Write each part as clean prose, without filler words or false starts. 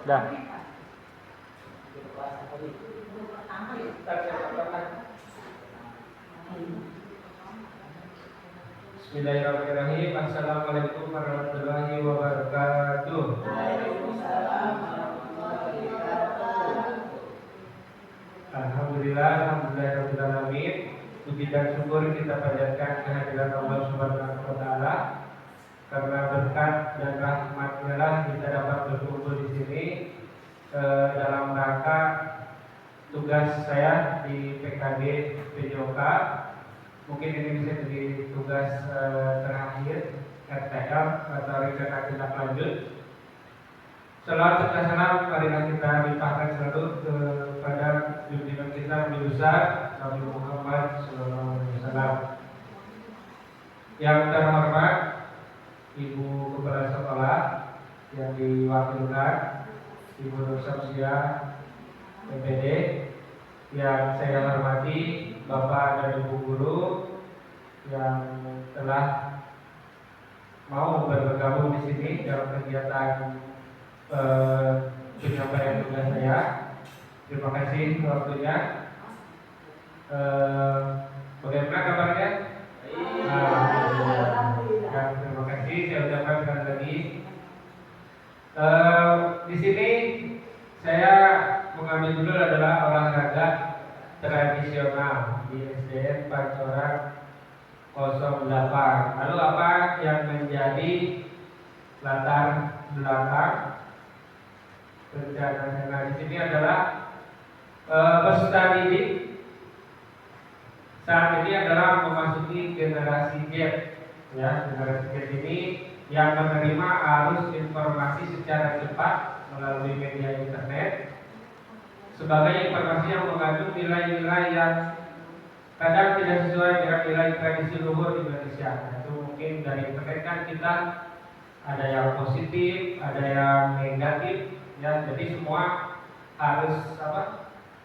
Dah. Bismillahirrahmanirrahim. Assalamualaikum warahmatullahi wabarakatuh. Waalaikumsalam warahmatullahi wabarakatuh. Alhamdulillahirrahmanirrahim. Puji dan syukur kita panjatkan kehadiran Allah Subhanahu wa taala. Karena berkat dan rahmat-Nya lah kita dapat berkumpul di sini dalam rangka tugas saya di PKD PJOK. Mungkin ini bisa jadi tugas terakhir RTL atau rencana tindak lanjut. Salawat serta salam marilah kita limpahkan selalu kepada junjungan kita Nabi besar Nabi Muhammad SAW. Yang terhormat Ibu Kepala Sekolah yang diwakilkan Ibu Nur Samsiah MPD, yang saya hormati Bapak dan Ibu Guru yang telah mau bergabung di sini dalam kegiatan penyampaian tugas saya. Terima kasih waktunya. Bagaimana kabarnya? Ya, terima kasih. Saya ucapkan sekali lagi. Di sini saya mengambil dulu adalah olahraga tradisional di SDN Pancoran 08. Lalu apa yang menjadi latar belakang rencana? Nah, di sini adalah peserta didik saat ini adalah memasuki generasi Z. Ya, generasi Z ini yang menerima arus informasi secara cepat melalui media internet sebagai informasi yang mengandung nilai-nilai yang kadang tidak sesuai dengan nilai tradisi luhur Indonesia. Nah, itu mungkin dari internet kan kita ada yang positif, ada yang negatif, ya. Jadi semua harus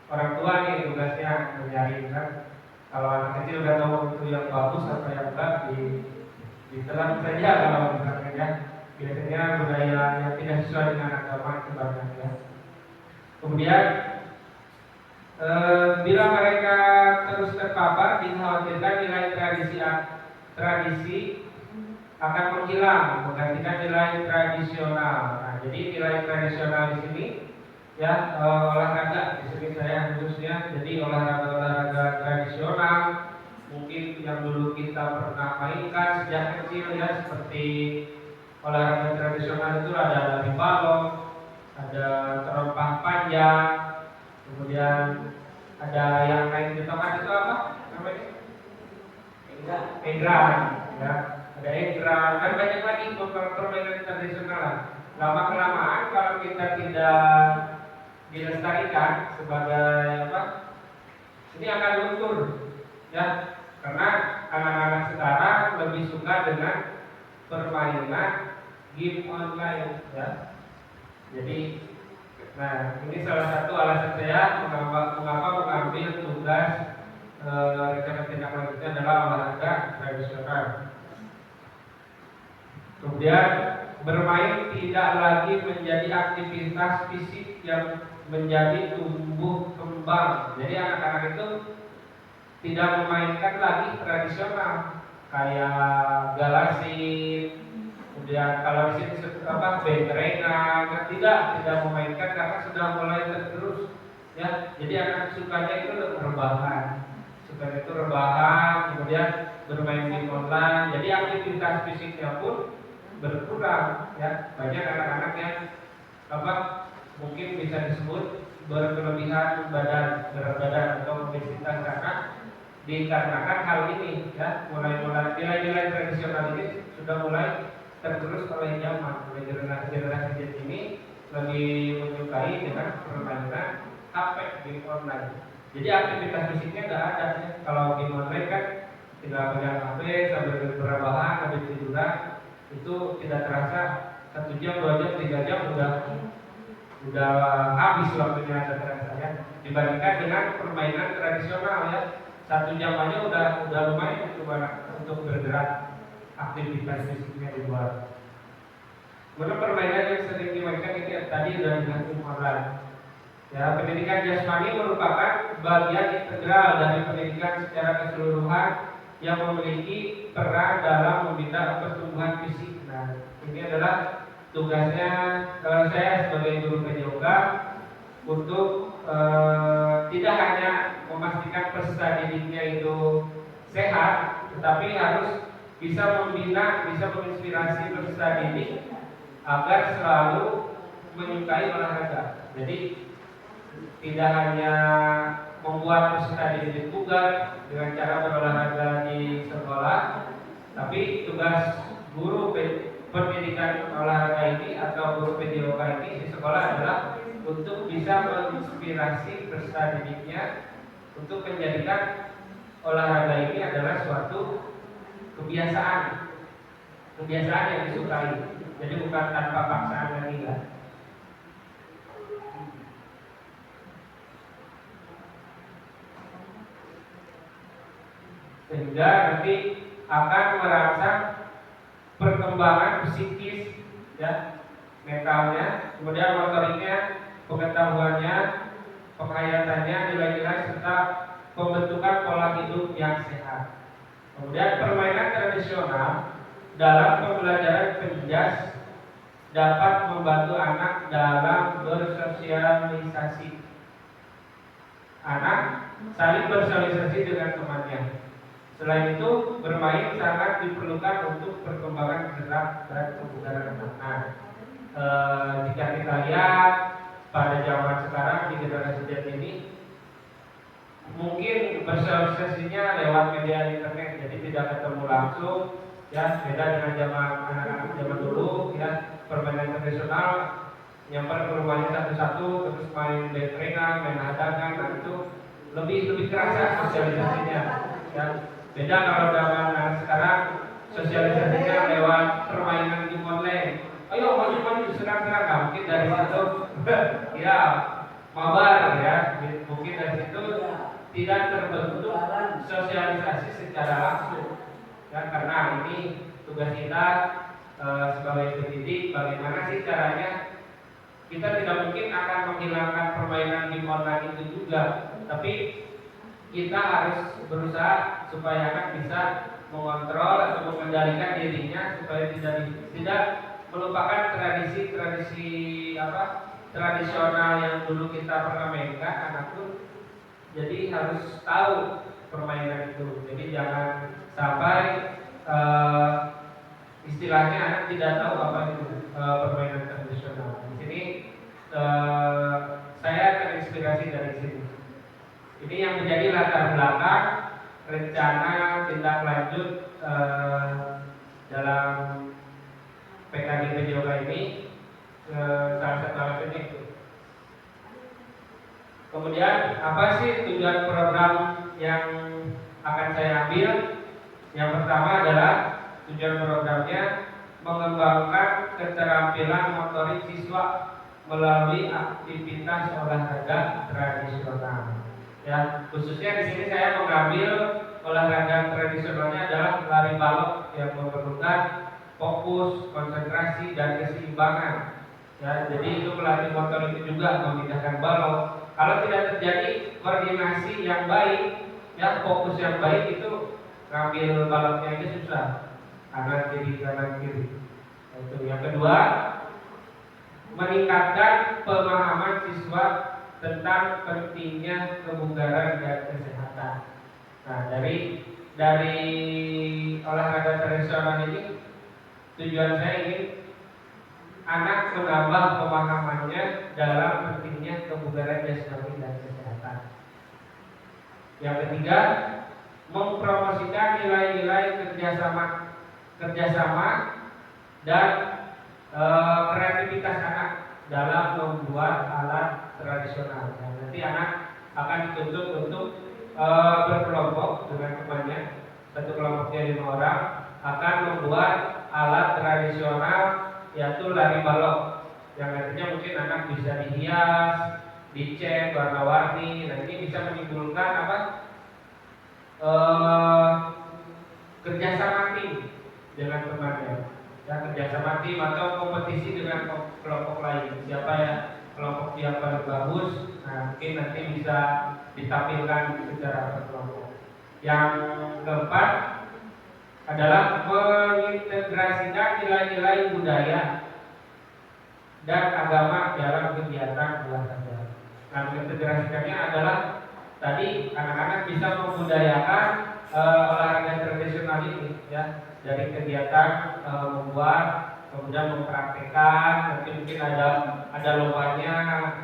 orang tua nih tugasnya menyaring kan. Kalau anak kecil udah tahu itu yang bagus atau yang enggak, ditelan saja kalau misalnya ya. Biasanya budaya yang tidak sesuai dengan agama kebanyakan ya. Kemudian bila mereka terus terpapar, dikhawatirkan nilai tradisi akan menghilang, menggantikan nilai tradisional. Nah, jadi nilai tradisional di sini ya olahraga di sini saya khususnya. Jadi olahraga tradisional mungkin yang dulu kita pernah mainkan sejak kecil ya, seperti olahraga tradisional itu ada lari balok, ada terompah panjang, kemudian ada yang main di tempat itu apa namanya? Egrang, ya. Ada egrang, dan banyak lagi permainan tradisional. Lama kelamaan kalau kita tidak dilestarikan sebagai ini akan luntur, ya. Karena anak-anak sekarang lebih suka dengan permainan game online, ya. Jadi, nah ini salah satu alasan saya mengapa mengambil tugas rencana tindak lanjutnya adalah olahraga tradisional. Kemudian bermain tidak lagi menjadi aktivitas fisik yang menjadi tumbuh kembang. Jadi anak-anak itu tidak memainkan lagi tradisional kayak galasin, kemudian kalau di sini bentengan, tidak memainkan karena sudah mulai tergerus ya. Jadi anak sukanya itu rebahan, kemudian bermain game online. Jadi aktivitas fisiknya pun berkurang ya. Banyak anak-anak yang mungkin bisa disebut berkelebihan berat badan atau obesitas dikarenakan hal ini ya. Mulai nilai-nilai tradisional ini sudah mulai tergerus oleh zaman. Oleh generasi Z ini lebih menyukai dengan permainan HP game online. Jadi aktivitas fisiknya nggak ada ya. Kalau game online kan tinggal pegang HP sambil berrebahan, habis tiduran, itu tidak terasa 1 jam, 2 jam, 3 jam udah habis waktunya terasa ya. Dibandingkan dengan permainan tradisional ya, 1 jam aja udah lumayan untuk bergerak aktivitas fisiknya di luar. Menurut permainan yang sering dimainkan ini tadi sudah dilakukan online. Ya, pendidikan jasmani merupakan bagian integral dari pendidikan secara keseluruhan yang memiliki peran dalam membina pertumbuhan fisik. Nah, ini adalah tugasnya saya sebagai guru PJOK untuk tidak hanya memastikan peserta didiknya itu sehat, tetapi harus bisa membina, bisa menginspirasi peserta didik agar selalu menyukai olahraga. Jadi tidak hanya membuat peserta didik bugar dengan cara berolahraga di sekolah, tapi tugas guru pendidikan olahraga ini atau guru PJOK ini di sekolah adalah untuk bisa menginspirasi peserta didiknya untuk menjadikan olahraga ini adalah suatu kebiasaan yang disukai. Jadi bukan tanpa paksaan lagi kan. Sehingga nanti akan merangsang perkembangan psikis, ya, mentalnya, kemudian motoriknya, pengetahuannya, penghayatannya, nilai-nilai serta pembentukan pola hidup yang sehat. Kemudian permainan tradisional dalam pembelajaran penjas dapat membantu anak dalam bersosialisasi. Anak saling bersosialisasi dengan temannya. Selain itu, bermain sangat diperlukan untuk perkembangan gerak dan kebugaran anak. Nah, jika kita lihat pada zaman sekarang di generasi Z ini, mungkin bersosialisasinya lewat media internet, jadi tidak ketemu langsung. Ya, beda dengan zaman anak-anak zaman dulu, ya, permainan tradisional nyamper ke rumahnya satu-satu, terus main betrengan, main hadangan, nah itu lebih kerasa sosialisasinya. Ya, beda kalau zaman sekarang sosialisasinya lewat permainan game online. Ayo maju serang-serang, nah, mungkin dari situ ya mabar ya, mungkin dari situ tidak terbentuk sosialisasi secara langsung. Ya, karena ini tugas kita sebagai pendidik, bagaimana sih caranya. Kita tidak mungkin akan menghilangkan permainan game online itu juga, tapi kita harus berusaha supaya anak bisa mengontrol atau mengendalikan dirinya supaya tidak melupakan tradisi tradisional yang dulu kita pernah mainkan. Anak pun jadi harus tahu permainan itu. Jadi jangan sampai istilahnya anak tidak tahu apa itu permainan tradisional. Di sini saya terinspirasi dari sini. Ini yang menjadi latar belakang rencana tindak lanjut dalam PKG PJOK ini, salah satu alasannya itu. Kemudian apa sih tujuan program yang akan saya ambil? Yang pertama adalah tujuan programnya mengembangkan keterampilan motorik siswa melalui aktivitas olahraga tradisional. Ya, khususnya di sini saya mengambil olahraga tradisionalnya adalah lari balok yang memerlukan fokus, konsentrasi, dan keseimbangan. Ya, jadi itu melatih motorik juga, memindahkan balok. Kalau tidak terjadi koordinasi yang baik, ya fokus yang baik, itu ngambil baloknya aja susah. Kanan kiri. Itu yang kedua, meningkatkan pemahaman siswa tentang pentingnya kebugaran dan kesehatan. Nah, dari olahraga tradisional ini tujuan saya ingin anak menambah pemahamannya dalam pentingnya kebugaran jasmani dan kesehatan. Yang ketiga, mempromosikan nilai-nilai kerjasama dan kreativitas anak dalam membuat alat tradisional. Nah, nanti anak akan dituntut untuk berkelompok dengan temannya, satu kelompoknya 5 orang, akan membuat alat tradisional yaitu lari balok, yang nantinya mungkin anak bisa dihias, dicat warna-warni. Nah, ini bisa menimbulkan kerjasama tim dengan temannya. ya, kerjasama tim atau kompetisi dengan kelompok lain. Siapa ya kelompok yang paling bagus, nah mungkin nanti bisa ditampilkan secara berkelompok. Yang keempat adalah mengintegrasikan nilai-nilai budaya dan agama dalam kegiatan olahraga. Nah, mengintegrasikannya adalah tadi anak-anak bisa membudayakan olahraga tradisional ini, ya, dari kegiatan membuat, kemudian mempraktekkan, nanti mungkin ada lombanya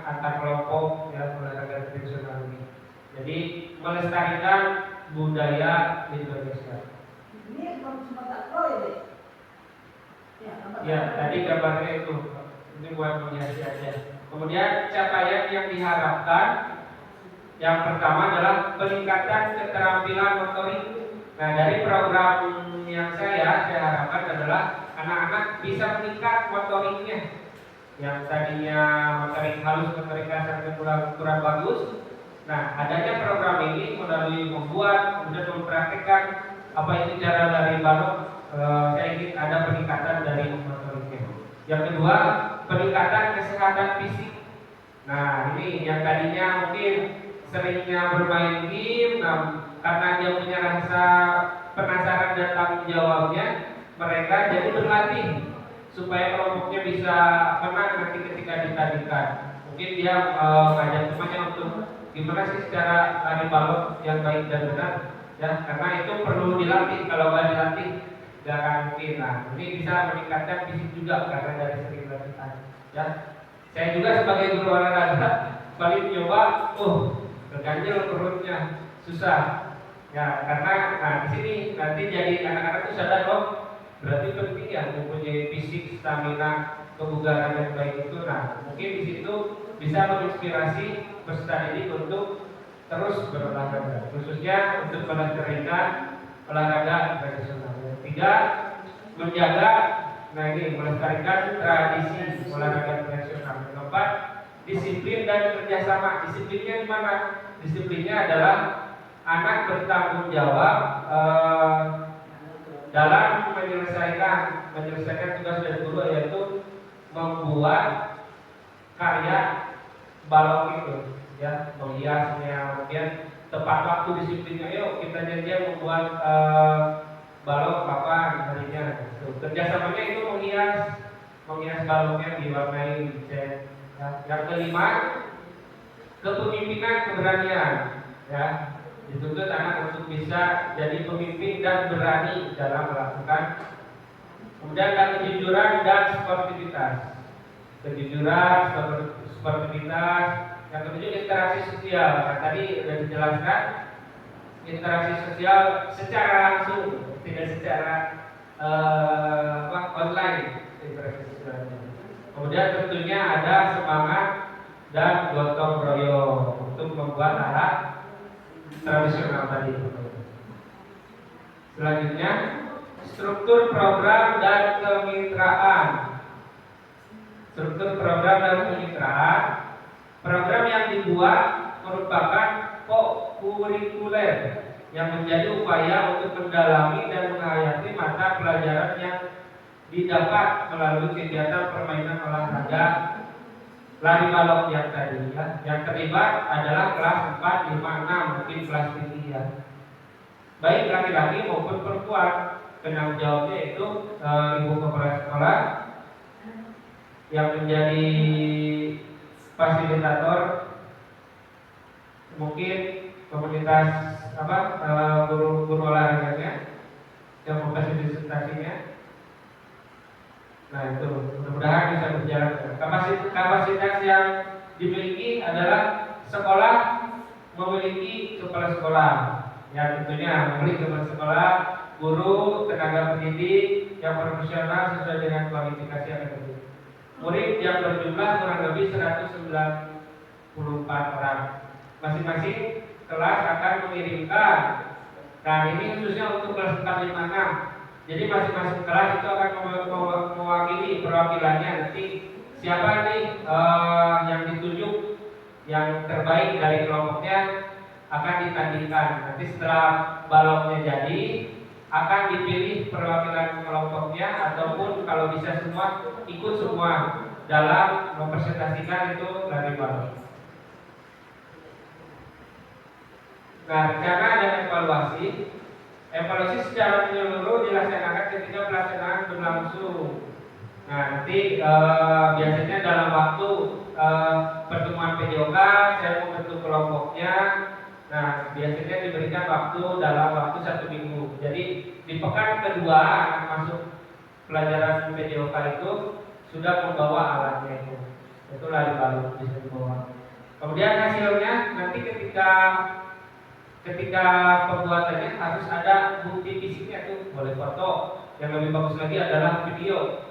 antar kelompok, ya, olahraga tradisional ini. Jadi melestarikan budaya Indonesia. Ini cuma tak tahu ya, Dek? Ya, tadi gambarnya itu. Ini buat menghiasi aja. Kemudian capaian yang diharapkan, yang pertama adalah peningkatan keterampilan motorik. Nah, dari program yang saya harapkan adalah anak-anak bisa meningkat motoriknya. Yang tadinya motorik halus, motorik kasar kurang bagus. Nah, adanya program ini melalui membuat, kemudian mempraktikkan apa itu cara dari balok, saya ingin ada peningkatan dari motoriknya. Yang kedua, peningkatan kesehatan fisik. Nah, ini yang tadinya mungkin seringnya bermain game, nah, karena dia punya rasa penasaran dan tanggung jawabnya, mereka jadi berlatih supaya kelompoknya bisa menang nanti ketika ditandingkan. Mungkin dia ngajak temannya untuk gimana sih secara lari balok yang baik dan benar, ya, karena itu perlu dilatih. Kalau nggak dilatih nggak akan mungkin. Nah, ini bisa meningkatkan fisik juga karena dari sering latihan, ya. Saya juga sebagai guru olahraga paling nyoba, keganjel perutnya, susah, ya, karena nah di sini nanti jadi anak-anak tuh sadar, berarti penting ya mempunyai fisik, stamina, kebugaran yang baik itu. Nah, mungkin di situ bisa menginspirasi peserta didik untuk terus berolahraga, khususnya untuk melestarikan olahraga tradisional. Tiga, menjaga, nah ini melestarikan tradisi olahraga tradisional. Keempat, disiplin dan kerjasama. Disiplinnya di mana? Disiplinnya adalah anak bertanggung jawab dalam menyelesaikan tugas dari guru, yaitu membuat karya balok itu, ya, menghiasnya, kemudian tepat waktu disiplinnya. Yuk kita janjian membuat balok apa harinya. Kerjasamanya itu menghias baloknya, diwarnai cat. Ya. Yang kelima, kepemimpinan keberanian, ya, dituntut anak untuk bisa jadi pemimpin dan berani dalam melakukan. Kemudian ada kejujuran dan sportivitas. Kejujuran, sportivitas. Yang ketujuh, interaksi sosial. Nah, tadi sudah dijelaskan, interaksi sosial secara langsung, tidak secara online interaksi sosialnya. Kemudian tentunya ada semangat dan gotong royong untuk membuat alat tradisional tadi. Selanjutnya, struktur program dan kemitraan. Struktur program dan kemitraan. Program yang dibuat merupakan kurikuler yang menjadi upaya untuk mendalami dan menghayati mata pelajaran yang didapat melalui kegiatan permainan olahraga lari balok yang tadi, ya. Yang terlibat adalah kelas 4, 5, 6, mungkin kelas tinggi, ya. Baik laki-laki maupun perempuan. Penanggung jawabnya itu ibu kepala sekolah yang menjadi fasilitator, mungkin komunitas guru olahraganya yang memfasilitasinya. Nah, itu mudah-mudahan bisa berjalan. Kapasitas yang dimiliki adalah sekolah memiliki kepala sekolah, ya, tentunya memiliki kepala sekolah, guru, tenaga pendidik yang profesional sesuai dengan kualifikasi akademik. Murid yang berjumlah kurang lebih 194 orang. Masing-masing kelas akan mengirimkan. Nah, ini khususnya untuk kelas 4, 5, 6. Jadi masing-masing kelas itu akan mewakili perwakilannya. Nanti siapa nih yang ditunjuk yang terbaik dari kelompoknya akan ditandingkan. Nanti setelah baloknya jadi, akan dipilih perwakilan kelompoknya ataupun kalau bisa semua ikut semua dalam mempresentasikan itu lari balon. Nah, rencana dan evaluasi secara menyeluruh dilaksanakan ketika pelaksanaan berlangsung. Nah, nanti biasanya dalam waktu pertemuan PJOK saya membentuk kelompoknya. Nah, biasanya diberikan waktu dalam waktu 1 minggu. Jadi di pekan kedua anak masuk pelajaran PJOK itu sudah membawa alatnya itu lari balon bisa dibawa. Kemudian hasilnya nanti ketika pembuatannya harus ada bukti fisiknya tuh, boleh foto. Yang lebih bagus lagi adalah video.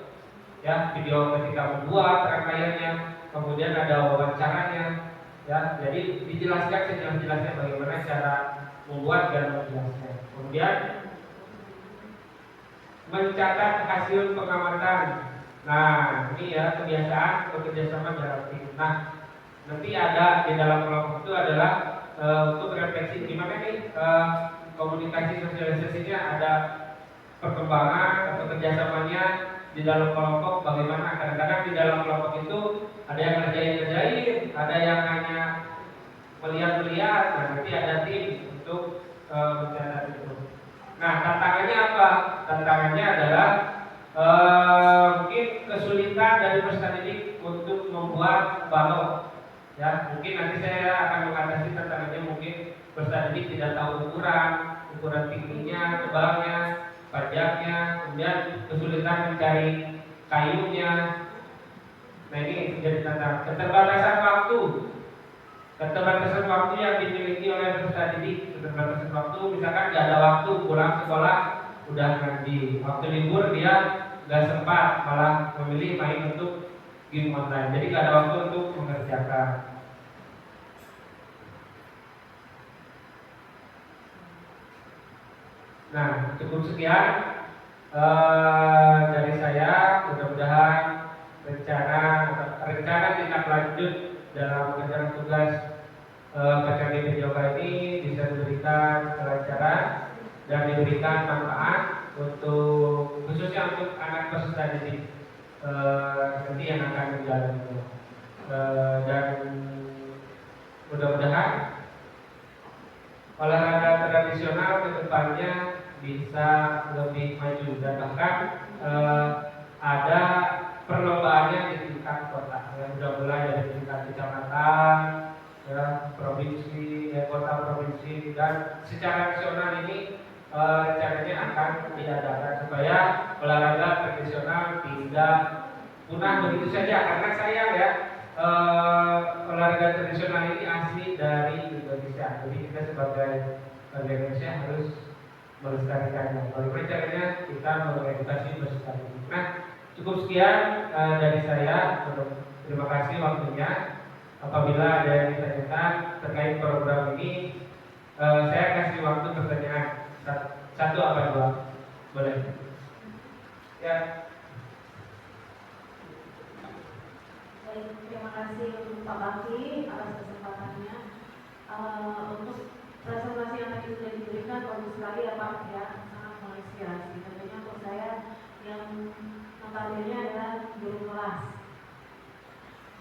Ya, video ketika membuat rangkaiannya, kemudian ada wawancaranya. Ya, jadi dijelaskan sejelas-jelasnya bagaimana cara membuat dan menjelaskan. Kemudian mencatat hasil pengamatan. Nah, ini ya kebiasaan bekerjasama dalam tim. Nah, nanti ada di dalam kelompok itu adalah untuk refleksi gimana nih komunikasi sosialisasinya, ada perkembangan atau kerjasamanya di dalam kelompok bagaimana. Kadang-kadang di dalam kelompok itu ada yang ngerjain, ada yang hanya melihat-lihat. Nah, nanti ada tim untuk mencatat itu. Nah, tantangannya apa? Tantangannya adalah mungkin kesulitan dari peserta didik untuk membuat balon. Ya, mungkin nanti saya akan mengatasi tantangannya. Mungkin peserta didik tidak tahu ukuran tingginya, tebalnya, pajaknya, kemudian kesulitan mencari kayunya. Nah, ini menjadi tantangan. Keterbatasan waktu yang dimiliki oleh peserta didik. Keterbatasan waktu, misalkan nggak ada waktu pulang sekolah udah ngaji. Waktu libur dia nggak sempat, malah memilih main untuk game online. Jadi nggak ada waktu untuk mengerjakan. Nah, cukup sekian dari saya. Mudah-mudahan rencana tindak lanjut dalam mengerjakan tugas PKG PJOK ini bisa diberikan kelancaran dan diberikan manfaat untuk khususnya untuk anak peserta didik nanti yang akan menjalani itu. Dan mudah-mudahan olahraga tradisional ke depannya bisa lebih maju dan bahkan ada perlombaannya di tingkat kota. Yang sudah mulai dari tingkat kecamatan, ya, provinsi, kota provinsi, dan secara nasional ini rencananya akan diadakan supaya olahraga tradisional tidak punah begitu saja. Karena sayang ya, olahraga tradisional ini asli dari Indonesia. Jadi kita sebagai warga Indonesia harus melestarikannya. Bagaimana caranya kita mengedukasi melestarikan. Nah, cukup sekian dari saya. Terima kasih waktunya. Apabila ada yang ditanyakan terkait program ini, saya kasih waktu pertanyaan 1 atau 2, boleh? Ya. Baik, terima kasih untuk Pak Bakti atas kesempatannya. Untuk presentasi yang tadi sudah diberikan bagus sekali ya Pak, ya, sangat menginspirasi. Tentunya untuk saya yang notabene adalah guru kelas.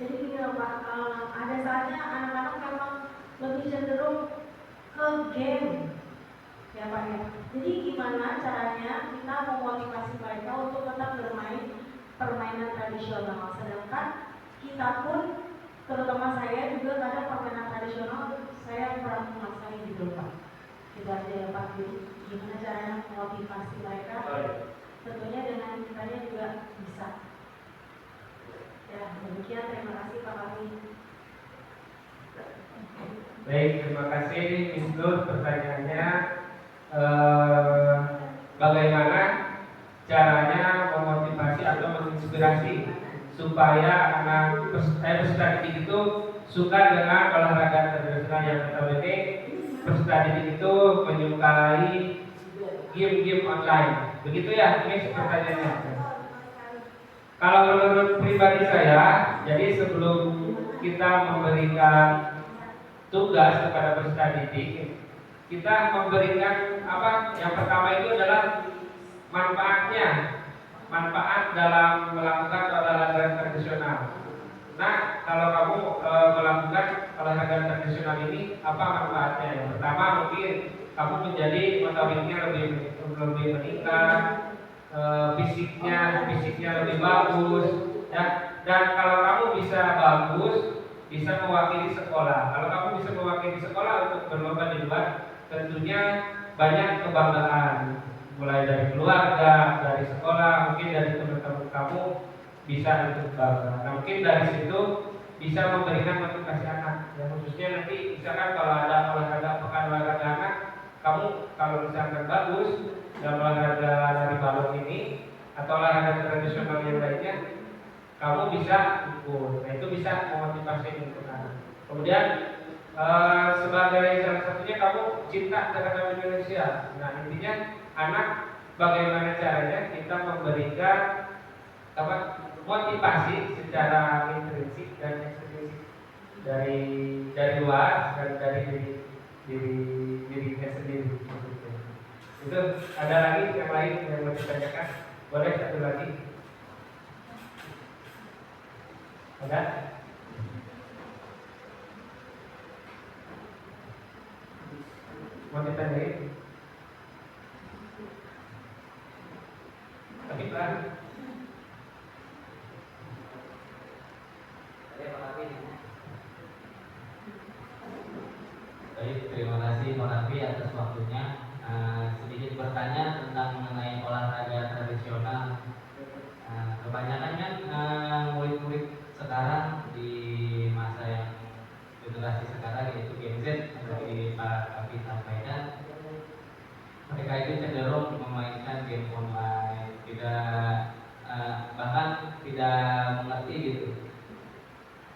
Jadi gini loh Pak, ada saatnya anak-anak memang lebih cenderung ke game, ya Pak ya. Jadi gimana caranya kita memotivasi mereka untuk tetap bermain permainan tradisional, sedangkan kita pun, terutama saya juga kadang permainan tradisional saya kurang menguasai gitu Pak. Itu aja ya Pak. Jadi gimana caranya memotivasi mereka? Tentunya dengan kitanya juga bisa. Ya, demikian. Terima kasih Pak Bakti. Baik, terima kasih Miss Nur pertanyaannya. Bagaimana caranya memotivasi atau menginspirasi supaya anak peserta didik itu suka dengan olahraga tradisional yang notabene peserta didik itu menyukai game-game online. Begitu ya, ini pertanyaannya. Kalau menurut pribadi saya, jadi sebelum kita memberikan tugas kepada peserta didik, kita memberikan apa? Yang pertama itu adalah manfaatnya, manfaat dalam melakukan olahraga tradisional. Nah, kalau kamu melakukan olahraga tradisional ini, apa manfaatnya? Yang pertama mungkin kamu menjadi motoriknya lebih meningkat, fisiknya lebih bagus, ya. Dan kalau kamu bisa bagus, bisa mewakili sekolah. Kalau kamu bisa mewakili sekolah untuk berlomba di luar, tentunya banyak kebanggaan. Mulai dari keluarga, dari sekolah, mungkin dari teman-teman kamu bisa ikut bangga. Nah, mungkin dari situ bisa memberikan motivasi anak. Ya, khususnya nanti misalkan kalau ada pekan olahraga anak, kamu kalau misalkan bagus dalam olahraga lari balon ini atau olahraga tradisional yang lainnya, kamu bisa ikut. Nah, itu bisa memotivasi untuk anak. Kemudian sebagai salah satunya kamu cinta terhadap Indonesia. Nah, intinya anak bagaimana caranya kita memberikan apa motivasi secara intrinsik dan ekstrinsik dari luar dan dari dirinya sendiri. Itu ada lagi yang lain yang mau ditanyakan? Boleh satu lagi? Ada? Mau ditanyain? Tapi kan baik, terima kasih Pak Raffi atas waktunya. Sedikit bertanya tentang mengenai olahraga tradisional. Kebanyakan kan murid-murid sekarang di masa yang generasi sekarang yaitu Gen Z seperti Pak Raffi sampaikan, mereka itu cenderung memainkan game online, bahkan tidak mengerti gitu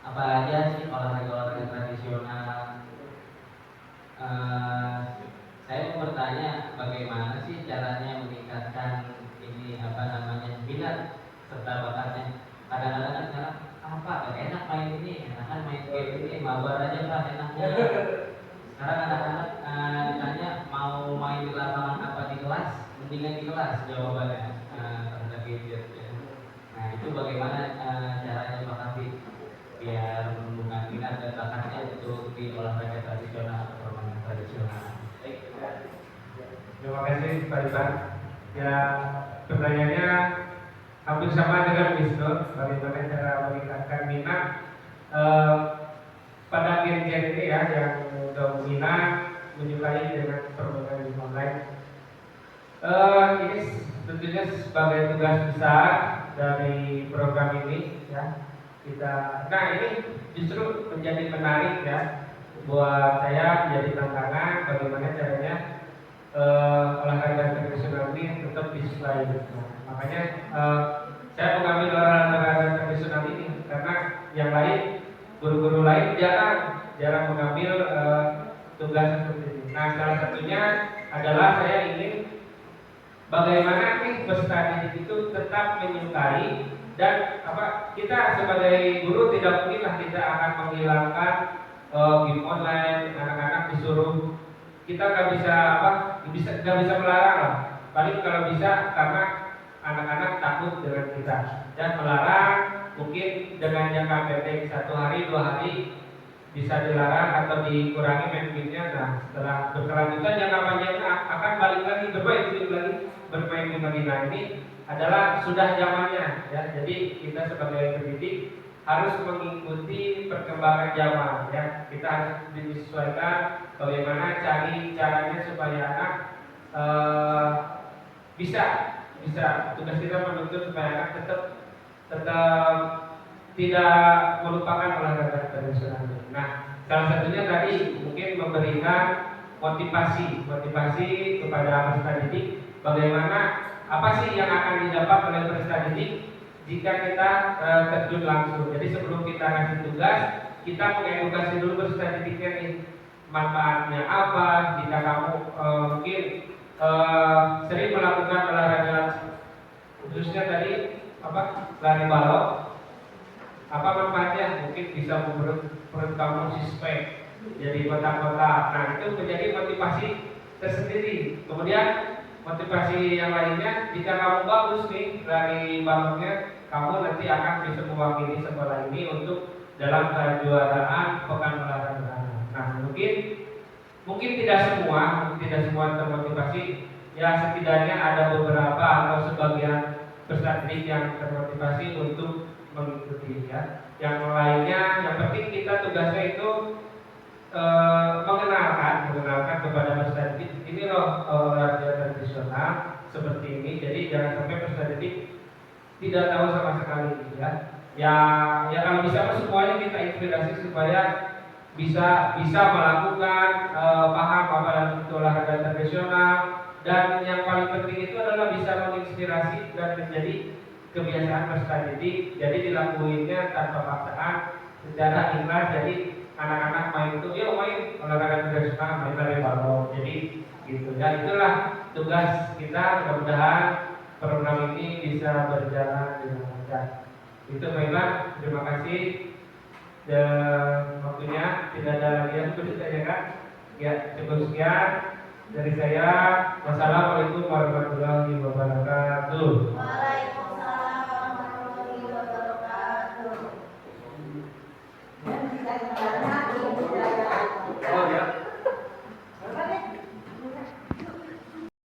apa aja sih olahraga tradisional. Saya mau bertanya bagaimana sih caranya meningkatkan ini minat serta bakatnya. Kadang-kadang kan sekarang apa gak enak main ini, enakan main game ini, mabar aja Pak enaknya. Sekarang anak-anak ditanya mau main di lapangan apa di kelas, mendingan di kelas jawabannya terhadap gadget ya. Nah, itu bagaimana caranya Pak Raffi biar menumbuhkan minat dan bakatnya untuk di olahraga tradisional atau permainan tradisional. Terima kasih Pak Ivan. Ya, pertanyaannya hampir sama dengan Wisnu. Bagaimana cara meningkatkan minat pada game-game ini ya yang dominan menyukai dengan permainan di online. Ini tentunya sebagai tugas besar dari program ini ya. Nah ini justru menjadi menarik ya buat saya, menjadi tantangan bagaimana caranya olahraga tradisional ini tetap disukai. Nah, makanya saya mengambil olahraga tradisional ini karena yang lain, guru-guru lain jarang mengambil tugas seperti ini. Nah, salah satunya adalah saya ingin bagaimana nih peserta didik itu tetap menyukai. Dan kita sebagai guru tidak mungkinlah kita akan menghilangkan game online. Anak-anak disuruh, kita nggak bisa melarang lah. Paling kalau bisa karena anak-anak takut dengan kita dan melarang mungkin dengan jangka pendek 1 hari 2 hari bisa dilarang atau dikurangi main gamenya. Nah, setelah berkelanjutan jangka panjangnya akan balik lagi bermain game lagi. Nah, ini adalah sudah zamannya ya. Jadi kita sebagai pendidik harus mengikuti perkembangan zaman ya. Kita harus disesuaikan bagaimana caranya supaya anak bisa tugas kita menuntut supaya anak tetap tidak melupakan olahraga tradisional. Nah, salah satunya tadi mungkin memberikan motivasi kepada peserta didik bagaimana apa sih yang akan didapat oleh peserta didik jika kita terjun langsung. Jadi sebelum kita kasih tugas, kita mengedukasi dulu peserta didiknya nih, manfaatnya apa. Jika kamu mungkin sering melakukan olahraga khususnya tadi lari balok, apa manfaatnya? Mungkin bisa membuat perut kamu sispek, jadi kotak-kotak. Nah, itu menjadi motivasi tersendiri. Kemudian motivasi yang lainnya, jika kamu bagus nih dari balonnya, kamu nanti akan bisa mewakili sekolah ini untuk dalam kejuaraan pekan olahraga anak. Nah, mungkin tidak semua termotivasi. Ya, setidaknya ada beberapa atau sebagian peserta didik yang termotivasi untuk mengikuti ya. Yang lainnya, yang penting kita tugasnya itu mengenalkan kepada peserta didik ini loh olahraga tradisional seperti ini. Jadi jangan sampai peserta didik tidak tahu sama sekali ya. Ya kalau bisa semuanya kita inspirasi supaya bisa melakukan paham apa itu olahraga tradisional, dan yang paling penting itu adalah bisa menginspirasi dan menjadi kebiasaan peserta didik. Jadi dilakuinnya tanpa paksaan, secara ikhlas. Jadi anak-anak main itu, yuk main olahraga tradisional, main lari balon. Jadi gitu ya, itulah tugas kita. Mudah-mudahan program ini bisa berjalan dengan lancar. Itu baiklah, terima kasih. Dan waktunya tidak ada lagi yang perlu ditanyakan. Ya, cukup sekian dari saya. Wassalamualaikum warahmatullahi wabarakatuh.